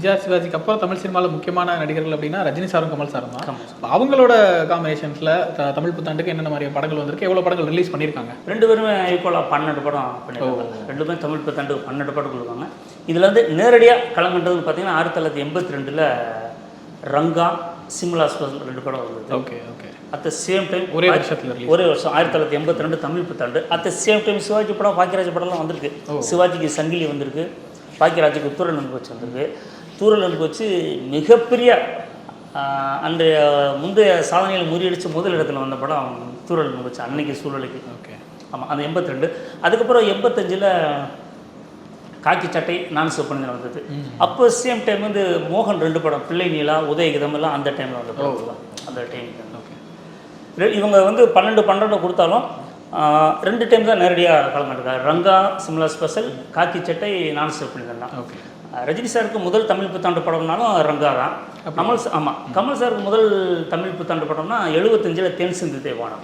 எம்ஜிஆர் சிவாஜிக்கு அப்புறம் தமிழ் சினிமாவில் முக்கியமான நடிகர்கள் அப்படின்னா ரஜினி சாரும் கமல் சாரும் தான். அவங்களோட காம்பினேஷன்ஸில் தமிழ் புத்தாண்டுக்கு என்னென்ன மாதிரி படங்கள் வந்திருக்கு, எவ்வளோ படங்கள் ரிலீஸ் பண்ணியிருக்காங்க? 2 பேருமே ஈக்குவலாக 12 படம் பண்ணியிருக்காங்க. 2 பேரும் தமிழ் புத்தாண்டுக்கு 12 படம் கொடுப்பாங்க. இதில் வந்து நேரடியாக களங்கண்டதுன்னு பார்த்தீங்கன்னா 1982 ரங்கா, சிம்லா ஸ்பெஷல் 2 படம் வந்தது. Okay okay. At the same time ஒரே வருஷத்தில் ஒரே வருஷம் 1982 தமிழ் புத்தாண்டு. At the same time Sivaji படம், பாக்கியராஜ் படம்லாம் வந்திருக்கு. சிவாஜிக்கு சங்கிலி வந்திருக்கு, பாக்கியராஜுக்கு தூரல் நன்கு வச்சு வந்திருக்கு. தூரல் நன்கு வச்சு மிகப்பெரிய அன்றைய முந்தைய சாதனையில் முறியடித்து முதல் இடத்துல வந்த படம் தூரல் நன்கு வச்சு அன்னைக்கு சூழலுக்கு. ஓகே. ஆமாம், அந்த 82. அதுக்கப்புறம் 85 காக்கி சட்டை நான் சிவப்பணியில் வந்தது. அப்போ சேம் டைம் வந்து மோகன் 2 படம், பிள்ளை நீலா, உதயகிதம் எல்லாம் அந்த டைமில் வந்த படம் தான். அந்த டைம் இவங்க வந்து 12 கொடுத்தாலும் 2 டைம் தான் நேரடியாக கலந்துருக்காரு. ரங்கா, சிம்லா ஸ்பெஷல், காக்கி சட்டை நான் சிவப்பணிகள் தான். ஓகே. ரஜினி சாருக்கு முதல் தமிழ் புத்தாண்டு படம்னாலும் ரங்கா தான். கமல் சாருக்கு முதல் தமிழ் புத்தாண்டு படம்னா 75 தேன் சிந்து தேவானம்.